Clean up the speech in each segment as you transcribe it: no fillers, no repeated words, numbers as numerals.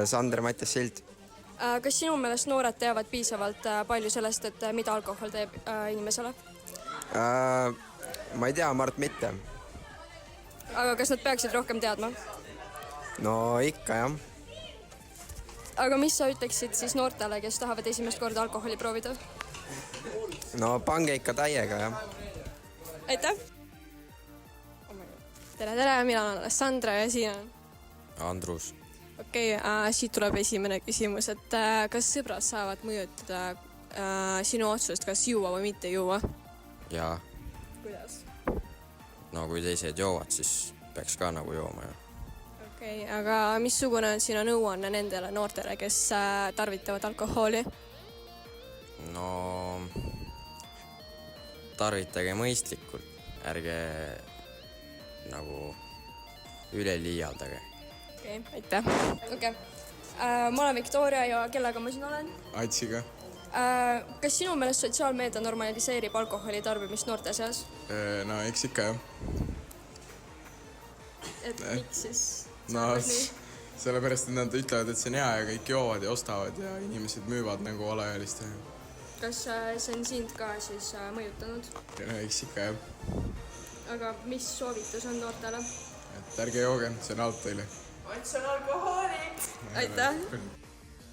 Sander Mattias Sild. Kas sinu meelest noored teavad piisavalt palju sellest, et mida alkohol teeb inimesele? Ma ei tea, ma arvan, mitte. Aga kas nad peaksid rohkem teadma? No ikka, jah. Aga mis sa ütleksid siis noortele, kes tahavad esimest korda alkoholi proovida? No pange ikka täiega, jah. Aitäh! Tere, mina olen Alessandra ja siin on Andrus. Okei, siit tuleb esimene küsimus, et kas sõbrad saavad mõjutada sinu otsust, kas juua või mitte juua? Jaa. Kuidas? No kui teised joovad, siis peaks ka nagu jooma. Okei, aga missugune on sinu nõuanne nendele noortele, kes tarvitavad alkoholi? No tarvitage mõistlikult, ärge nagu üle liialdage. Okei, aitäh. Okei. Ma olen Victoria ja kellega ma siin olen? Atsiga. Kas sinu meelest sotsiaalmeedia normaliseerib alkoholi tarbimist noorte seas? No eks ikka, jah. Et miks siis? No sellepärast, et nad ütlevad, et see on hea ja kõik joovad ja ostavad ja inimesed müüvad nagu alaealistele. Kas see on sind ka siis mõjutanud? No eks ikka, jah. Aga mis soovitus on noortele? Et ärge jooge, see on halb teile. See on alkohoolik! Aitäh!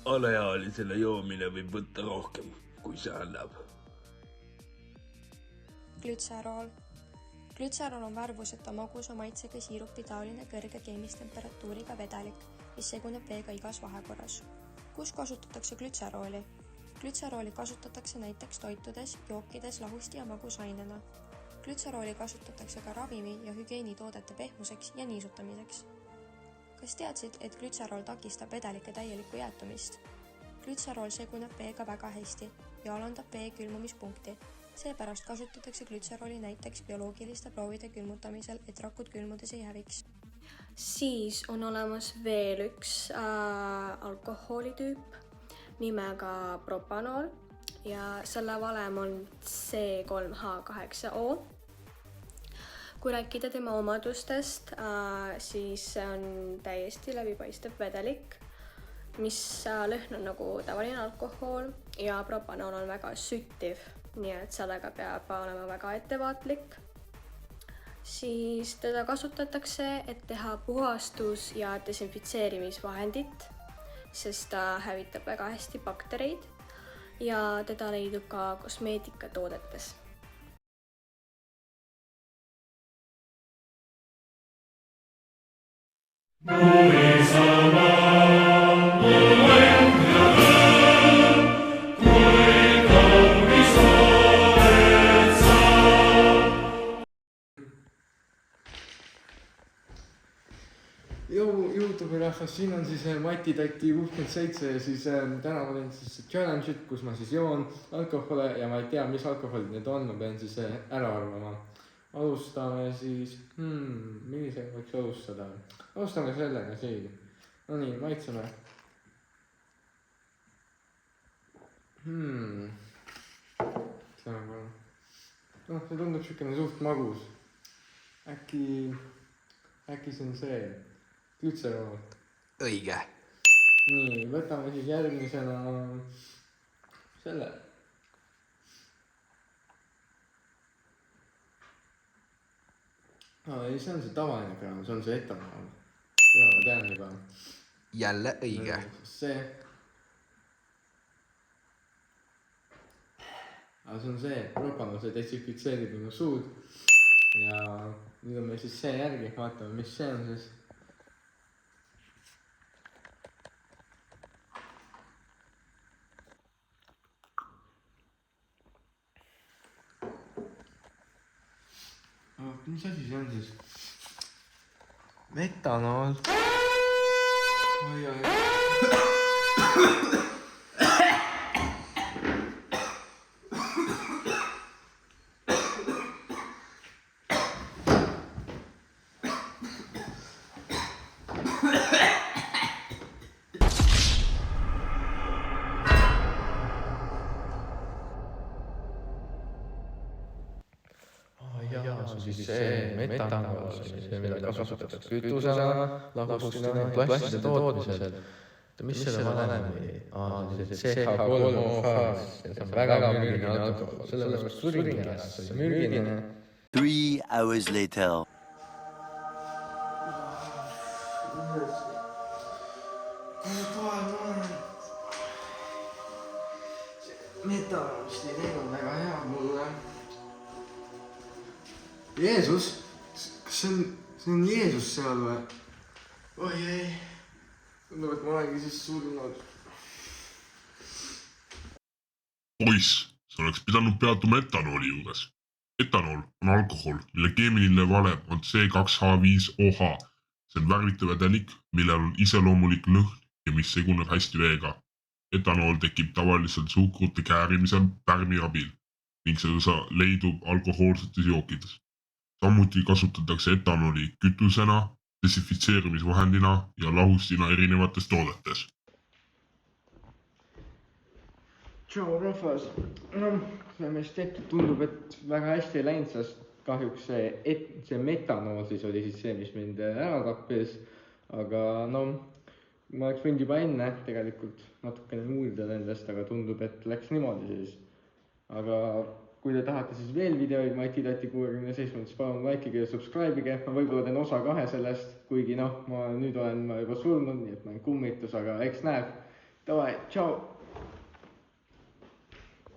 Alaealisele joomine võib võtta rohkem, kui see annab. Glütserool. Glütserool on värvuseta magusa maitsega siirupitaoline kõrge keemistemperatuuriga vedelik, mis seguneb veega igas vahekorras. Kus kasutatakse glütserooli? Glütserooli kasutatakse näiteks toitudes, jookides, lahusti ja magusainena. Glütserooli kasutatakse ka ravimi ja hügieenitoodete pehmuseks ja niisutamiseks. Kas teadsid, et glütserool takistab vedelike täielikku jäätumist? Glütserool seguneb veega väga hästi ja alandab vee külmumispunkti. Seepärast kasutatakse glütserooli näiteks bioloogiliste proovide külmutamisel, et rakud külmudes ei häviks. Siis on olemas veel üks alkoholitüüp nimega propanool ja selle valem on C3H8O. Kui rääkida tema omadustest, siis see on täiesti läbipaistev vedelik, mis lõhn on nagu tavaline alkohol ja propanool on väga süttiv, nii et sellega peab olema väga ettevaatlik. Siis teda kasutatakse, et teha puhastus- ja desinfitseerimisvahendit, sest ta hävitab väga hästi baktereid ja teda leidub ka kosmeetikatoodetes. YouTube'i rahvas, siin on siis Mati Tati 67 ja siis täna ma teen siis challenge'it, kus ma siis joon alkohole ja ma ei tea, mis alkoholid need on, ma pean siis ära arvama. Alustame siis, millisega võiks alustada? Alustame sellega siin. No nii, maitseme. No, see tundub siukene suht magus. Äkki see on see glütserool. Õige. Nii, võtame siis järgmisena selle. Ei, see on see tavaline kraam, see on see etanool. Seda ma tean juba. Jälle õige. See. Aga see on see, propanool, see desinfitseerib minu suud. Ja nüüd on meil siis see järgi, vaatame, mis see on siis. Mis asi see on siis? Metanool. Oi. Siis see metanool, see mida kasutatakse kütusena, lahustina, plastide tootmisel. mis selle vanemi? See CH3OH, see on väga mürgine alkohol, sellepärast surin käest, see on mürgine. 3 hours later. Metanolist ei teinud väga hea mulle. Jeesus? Kas see on Jeesus seal või? Oi ei. Tundub, et ma olengi siis surnud. Poiss, sa oleks pidanud peatuma etanooli juures. Etanool on alkohol, mille keemiline valem on C2H5OH. See on värvitav vedelik, millel on iseloomulik lõhn ja mis seguneb hästi veega. Etanool tekib tavaliselt suhkrute käärimisel pärmi abil ning see leidub alkohoolsetes jookides. Samuti kasutatakse etanooli kütusena, desinfitseerimisvahendina ja lahustina erinevates toodetes. Tšau rahvas. No, see meist tehtud tundub, et väga hästi ei läinud, sest kahjuks see metanool siis oli siis see, mis mind ära tappis. Aga no, ma oleks võinud juba enne tegelikult natukene uurida nendest, aga tundub, et läks niimoodi siis. Aga kui te tahate siis veel videoid Mati Tati 67, siis palun likeige ja subscribe'ige. Ma võib-olla teen osa 2 sellest, kuigi noh, nüüd olen ma juba surnud, nii et ma olen kummitus, aga eks näeb. Davai, tšau!